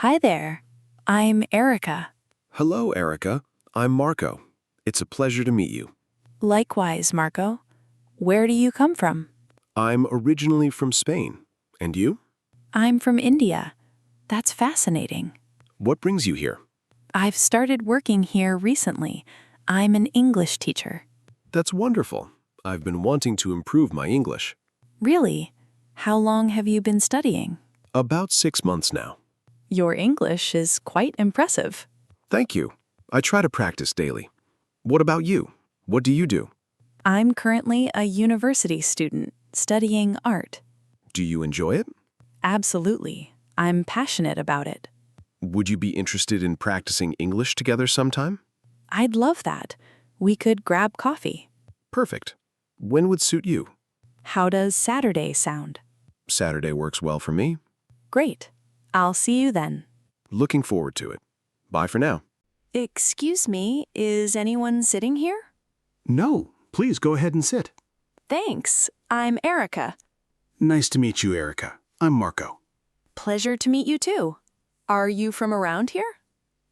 Hi there. I'm Erica. Hello, Erica. I'm Marco. It's a pleasure to meet you. Likewise, Marco. Where do you come from? I'm originally from Spain. And you? I'm from India. That's fascinating. What brings you here? I've started working here recently. I'm an English teacher. That's wonderful. I've been wanting to improve my English. Really? How long have you been studying? About 6 months now. Your English is quite impressive. Thank you. I try to practice daily. What about you? What do you do? I'm currently a university student studying art. Do you enjoy it? Absolutely. I'm passionate about it. Would you be interested in practicing English together sometime? I'd love that. We could grab coffee. Perfect. When would suit you? How does Saturday sound? Saturday works well for me. Great. I'll see you then. Looking forward to it. Bye for now. Excuse me, is anyone sitting here? No, please go ahead and sit. Thanks. I'm Erica. Nice to meet you, Erica. I'm Marco. Pleasure to meet you too. Are you from around here?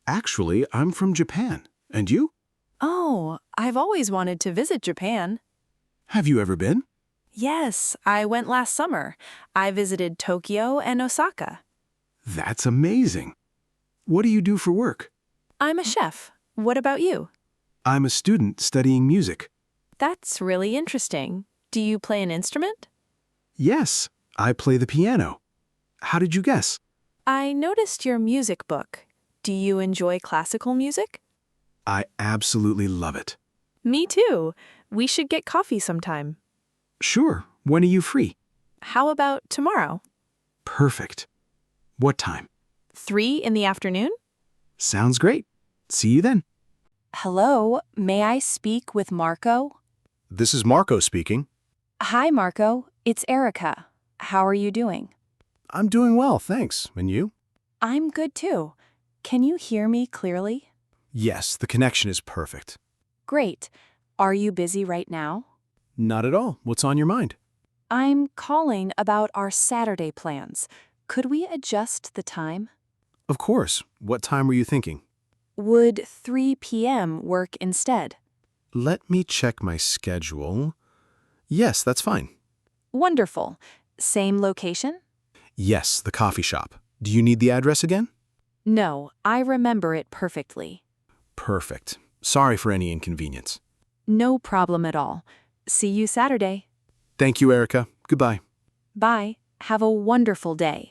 Actually, I'm from Japan. And you? Oh, I've always wanted to visit Japan. Have you ever been? Yes, I went last summer. I visited Tokyo and Osaka. That's amazing. What do you do for work? I'm a chef. What about you? I'm a student studying music. That's really interesting. Do you play an instrument? Yes, I play the piano. How did you guess? I noticed your music book. Do you enjoy classical music? I absolutely love it. Me too. We should get coffee sometime. Sure, when are you free? How about tomorrow? Perfect. What time? 3 in the afternoon? Sounds great. See you then. Hello, may I speak with Marco? This is Marco speaking. Hi, Marco. It's Erica. How are you doing? I'm doing well, thanks. And you? I'm good too. Can you hear me clearly? Yes, the connection is perfect. Great. Are you busy right now? Not at all. What's on your mind? I'm calling about our Saturday plans. Could we adjust the time? Of course. What time were you thinking? Would 3 p.m. work instead? Let me check my schedule. Yes, that's fine. Wonderful. Same location? Yes, the coffee shop. Do you need the address again? No, I remember it perfectly. Perfect. Sorry for any inconvenience. No problem at all. See you Saturday. Thank you, Erica. Goodbye. Bye. Have a wonderful day.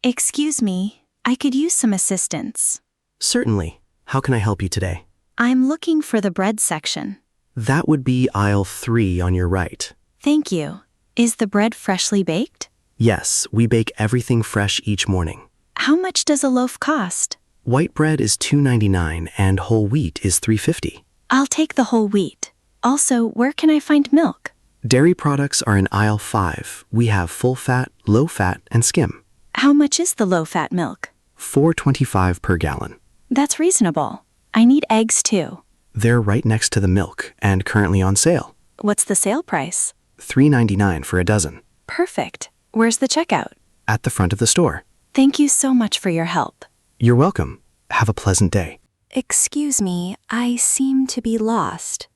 Excuse me, I could use some assistance. Certainly. How can I help you today? I'm looking for the bread section. That would be aisle 3 on your right. Thank you. Is the bread freshly baked? Yes, we bake everything fresh each morning. How much does a loaf cost? White bread is $2.99 and whole wheat is $3.50. I'll take the whole wheat. Also, where can I find milk? Dairy products are in aisle 5. We have full fat, low fat, and skim. How much is the low-fat milk? $4.25 per gallon. That's reasonable. I need eggs too. They're right next to the milk and currently on sale. What's the sale price? $3.99 for a dozen. Perfect. Where's the checkout? At the front of the store. Thank you so much for your help. You're welcome. Have a pleasant day. Excuse me, I seem to be lost.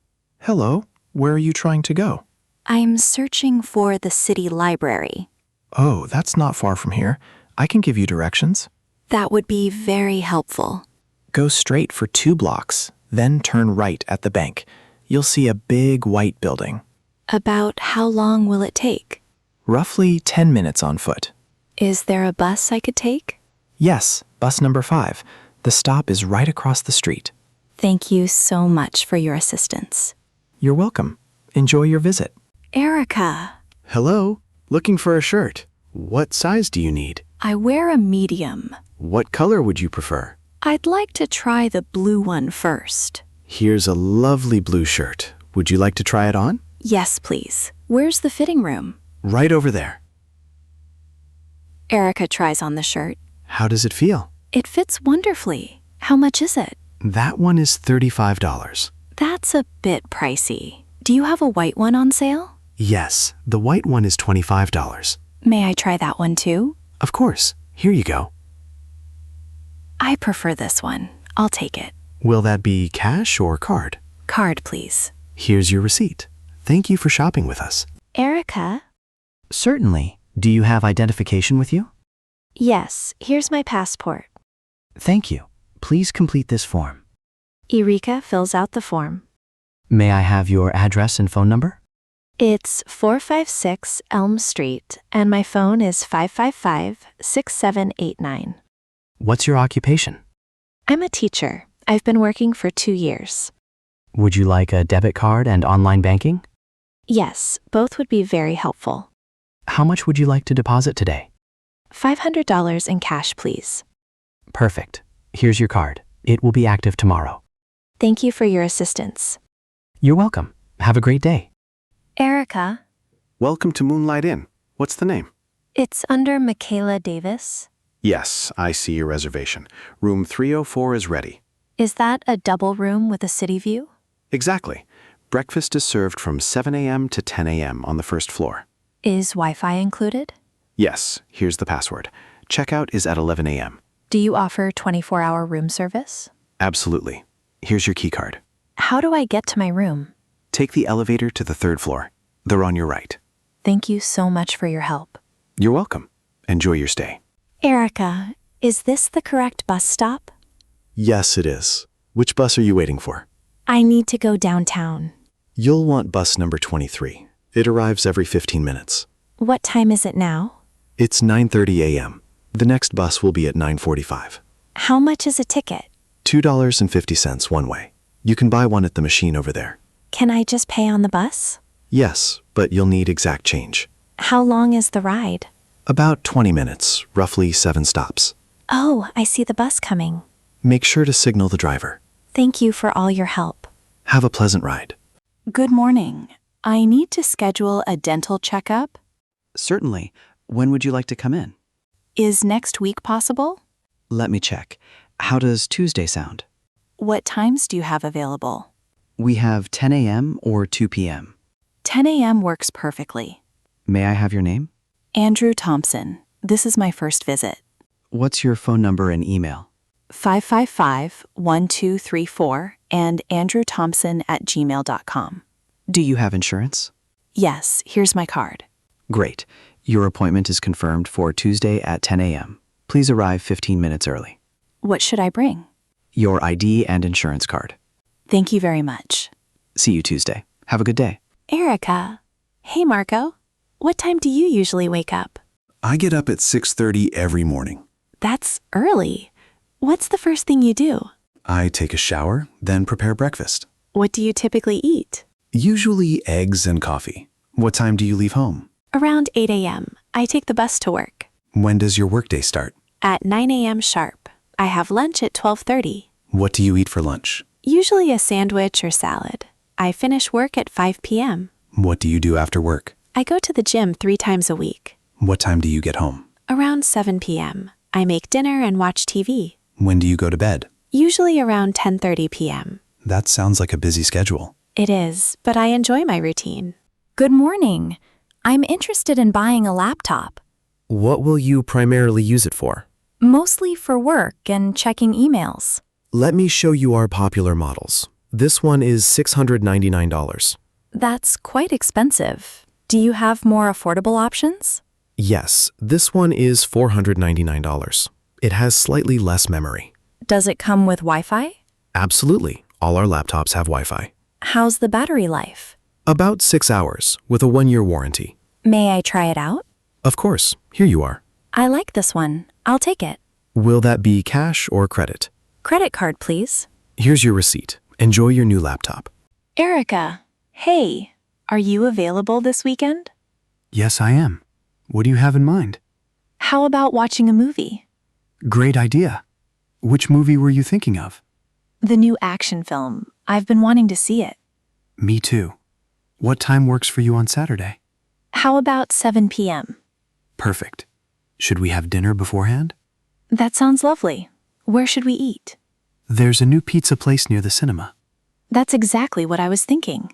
Hello. Where are you trying to go? I'm searching for the city library. Oh, that's not far from here. I can give you directions. That would be very helpful. Go straight for 2 blocks, then turn right at the bank. You'll see a big white building. About how long will it take? Roughly 10 minutes on foot. Is there a bus I could take? Yes, bus number 5. The stop is right across the street. Thank you so much for your assistance. You're welcome. Enjoy your visit. Erica, Hello. Looking for a shirt. What size do you need? I wear a medium. What color would you prefer? I'd like to try the blue one first. Here's a lovely blue shirt. Would you like to try it on? Yes, please. Where's the fitting room? Right over there. Erica tries on the shirt. How does it feel? It fits wonderfully. How much is it? That one is $35. That's a bit pricey. Do you have a white one on sale? Yes, the white one is $25. May I try that one too? Of course. Here you go. I prefer this one. I'll take it. Will that be cash or card? Card, please. Here's your receipt. Thank you for shopping with us. Erica? Certainly. Do you have identification with you? Yes, here's my passport. Thank you. Please complete this form. Eureka fills out the form. May I have your address and phone number? It's 456 Elm Street, and my phone is 555-6789. What's your occupation? I'm a teacher. I've been working for 2 years. Would you like a debit card and online banking? Yes, both would be very helpful. How much would you like to deposit today? $500 in cash, please. Perfect. Here's your card. It will be active tomorrow. Thank you for your assistance. You're welcome. Have a great day. Erica, Welcome to Moonlight Inn. What's the name? it's under Michaela Davis. Yes, I see your reservation. Room 304 is ready. Is that a double room with a city view? Exactly. Breakfast is served from 7 a.m. to 10 a.m. on the first floor. Is Wi-Fi included? Yes, here's the password. Checkout is at 11 a.m. Do you offer 24-hour room service? Absolutely. Here's your key card. How do I get to my room? Take the elevator to the third floor. They're on your right. Thank you so much for your help. You're welcome. Enjoy your stay. Erica, is this the correct bus stop? Yes, it is. Which bus are you waiting for? I need to go downtown. You'll want bus number 23. It arrives every 15 minutes. What time is it now? It's 9:30 a.m. The next bus will be at 9:45. How much is a ticket? $2.50 one way. You can buy one at the machine over there. Can I just pay on the bus? Yes, but you'll need exact change. How long is the ride? About 20 minutes, roughly 7 stops. Oh, I see the bus coming. Make sure to signal the driver. Thank you for all your help. Have a pleasant ride. Good morning. I need to schedule a dental checkup. Certainly. When would you like to come in? Is next week possible? Let me check. How does Tuesday sound? What times do you have available? We have 10 a.m. or 2 p.m. 10 a.m. works perfectly. May I have your name? Andrew Thompson. This is my first visit. What's your phone number and email? 555-1234 and andrewthompson@gmail.com. Do you have insurance? Yes, here's my card. Great. Your appointment is confirmed for Tuesday at 10 a.m. Please arrive 15 minutes early. What should I bring? Your ID and insurance card. Thank you very much. See you Tuesday. Have a good day. Erica. Hey, Marco. What time do you usually wake up? I get up at 6:30 every morning. That's early. What's the first thing you do? I take a shower, then prepare breakfast. What do you typically eat? Usually eggs and coffee. What time do you leave home? Around 8 a.m. I take the bus to work. When does your workday start? At 9 a.m. sharp. I have lunch at 12:30. What do you eat for lunch? Usually a sandwich or salad. I finish work at 5 p.m. What do you do after work? I go to the gym 3 times a week. What time do you get home? Around 7 p.m. I make dinner and watch TV. When do you go to bed? Usually around 10:30 p.m. That sounds like a busy schedule. It is, but I enjoy my routine. Good morning. I'm interested in buying a laptop, What will you primarily use it for? mostly for work and checking emails. Let me show you our popular models. This one is $699. That's quite expensive. Do you have more affordable options? Yes, this one is $499. It has slightly less memory. Does it come with Wi-Fi? Absolutely. All our laptops have Wi-Fi. How's the battery life? About 6 hours, with a 1-year warranty. May I try it out? Of course, here you are. I like this one. I'll take it. Will that be cash or credit? Credit card, please. Here's your receipt. Enjoy your new laptop. Erica, hey, are you available this weekend? Yes, I am. What do you have in mind? How about watching a movie? Great idea. Which movie were you thinking of? The new action film. I've been wanting to see it. Me too. What time works for you on Saturday? How about 7 p.m.? Perfect. Should we have dinner beforehand? That sounds lovely. Where should we eat? There's a new pizza place near the cinema. That's exactly what I was thinking.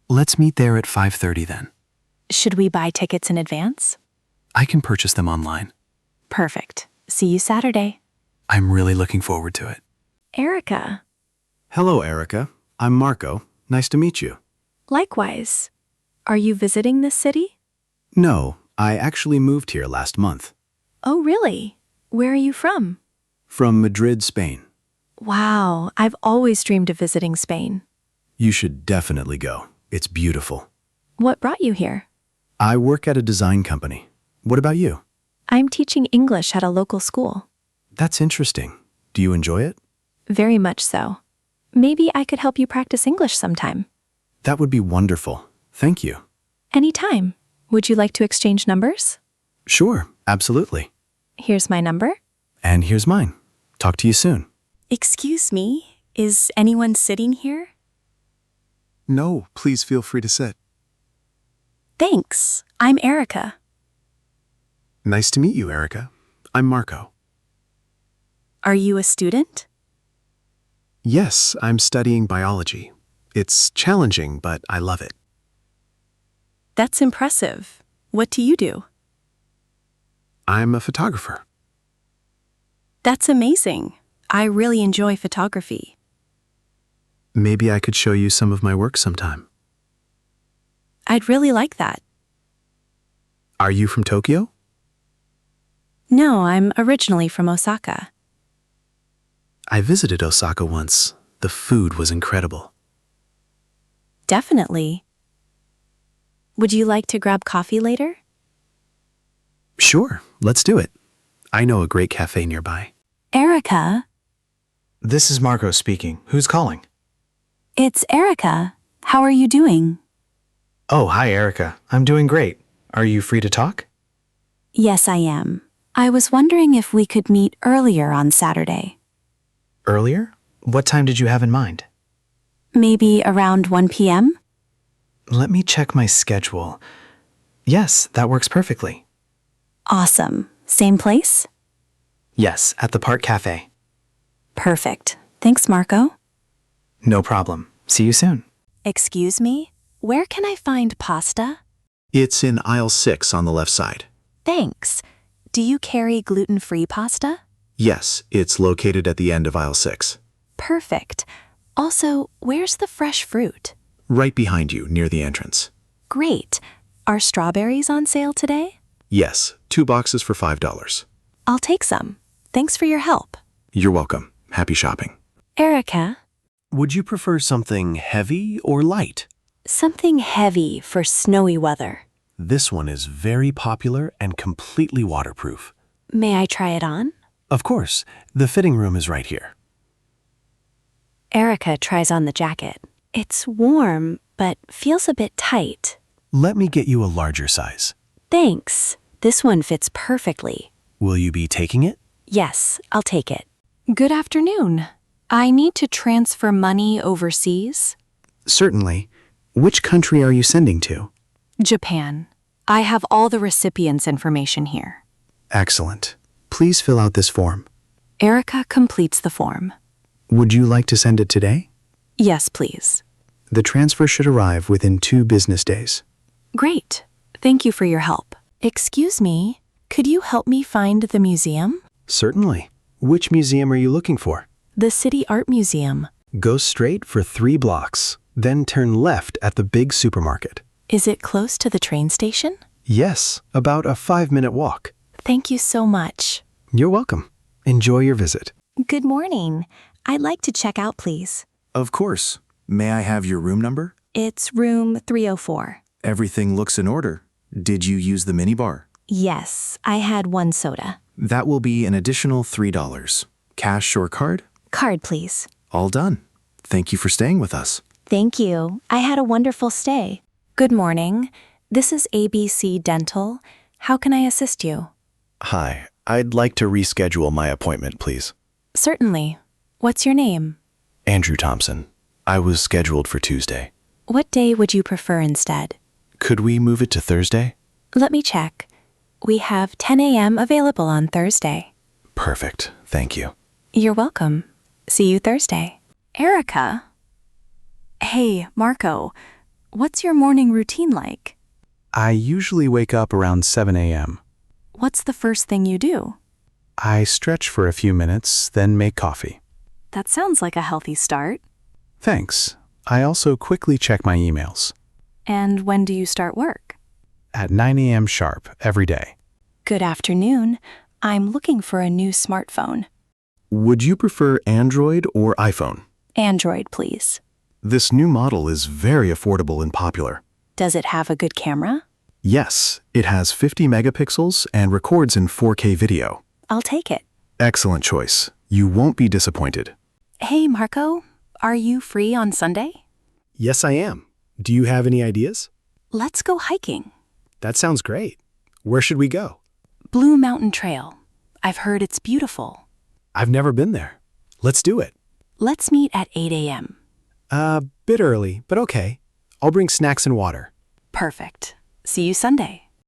Let's meet there at 5:30 then. Should we buy tickets in advance? I can purchase them online. Perfect. See you Saturday. I'm really looking forward to it. Erica. Hello, Erica. I'm Marco. Nice to meet you. Likewise. Are you visiting this city? No, I actually moved here last month. Oh, really? Where are you from? From Madrid, Spain. Wow, I've always dreamed of visiting Spain. You should definitely go. It's beautiful. What brought you here? I work at a design company. What about you? I'm teaching English at a local school. That's interesting. Do you enjoy it? Very much so. Maybe I could help you practice English sometime. That would be wonderful. Thank you. Anytime. Would you like to exchange numbers? Sure, absolutely. Here's my number. And here's mine. Talk to you soon. Excuse me, is anyone sitting here? No, please feel free to sit. Thanks. I'm Erica. Nice to meet you, Erica. I'm Marco. Are you a student? Yes, I'm studying biology. It's challenging, but I love it. That's impressive. What do you do? I'm a photographer. That's amazing. I really enjoy photography. Maybe I could show you some of my work sometime. I'd really like that. Are you from Tokyo? No, I'm originally from Osaka. I visited Osaka once. The food was incredible. Definitely. Would you like to grab coffee later? Sure, let's do it. I know a great cafe nearby. Erica, This is Marco speaking. Who's calling? it's Erica. How are you doing? Oh, hi, Erica. I'm doing great. Are you free to talk? Yes, I am. I was wondering if we could meet earlier on Saturday. Earlier? What time did you have in mind? Maybe around 1 p.m.? Let me check my schedule. Yes, that works perfectly. Awesome. Same place? Yes, at the Park Cafe. Perfect. Thanks, Marco. No problem. See you soon. Excuse me? Where can I find pasta? It's in aisle 6 on the left side. Thanks. Do you carry gluten-free pasta? Yes, it's located at the end of aisle 6. Perfect. Also, where's the fresh fruit? Right behind you, near the entrance. Great. Are strawberries on sale today? Yes, 2 boxes for $5. I'll take some. Thanks for your help. You're welcome. Happy shopping. Erica, Would you prefer something heavy or light? something heavy for snowy weather. This one is very popular and completely waterproof. May I try it on? Of course, the fitting room is right here. Erica tries on the jacket. It's warm, but feels a bit tight. Let me get you a larger size. Thanks. This one fits perfectly. Will you be taking it? Yes, I'll take it. Good afternoon. I need to transfer money overseas. Certainly. Which country are you sending to? Japan. I have all the recipients' information here. Excellent. Please fill out this form. Erica completes the form. Would you like to send it today? Yes, please. The transfer should arrive within 2 business days. Great. Thank you for your help. Excuse me, could you help me find the museum? Certainly. Which museum are you looking for? The City Art Museum. Go straight for 3 blocks, then turn left at the big supermarket. Is it close to the train station? Yes, about a 5-minute walk. Thank you so much. You're welcome. Enjoy your visit. Good morning. I'd like to check out, please. Of course. May I have your room number? It's room 304. Everything looks in order. Did you use the minibar? Yes, I had 1 soda. That will be an additional $3. Cash or card? Card, please. All done. Thank you for staying with us. Thank you. I had a wonderful stay. Good morning. This is ABC Dental. How can I assist you? Hi, I'd like to reschedule my appointment, please. Certainly. What's your name? Andrew Thompson. I was scheduled for Tuesday. What day would you prefer instead? Could we move it to Thursday? Let me check. We have 10 a.m. available on Thursday. Perfect. Thank you. You're welcome. See you Thursday. Erica? Hey, Marco. What's your morning routine like? I usually wake up around 7 a.m. What's the first thing you do? I stretch for a few minutes, then make coffee. That sounds like a healthy start. Thanks. I also quickly check my emails. And when do you start work? At 9 a.m. sharp every day. Good afternoon. I'm looking for a new smartphone. Would you prefer Android or iPhone? Android, please. This new model is very affordable and popular. Does it have a good camera? Yes, it has 50 megapixels and records in 4K video. I'll take it. Excellent choice. You won't be disappointed. Hey, Marco, are you free on Sunday? Yes, I am. Do you have any ideas? Let's go hiking. That sounds great. Where should we go? Blue Mountain Trail. I've heard it's beautiful. I've never been there. Let's do it. Let's meet at 8 a.m. Bit early, but okay. I'll bring snacks and water. Perfect. See you Sunday.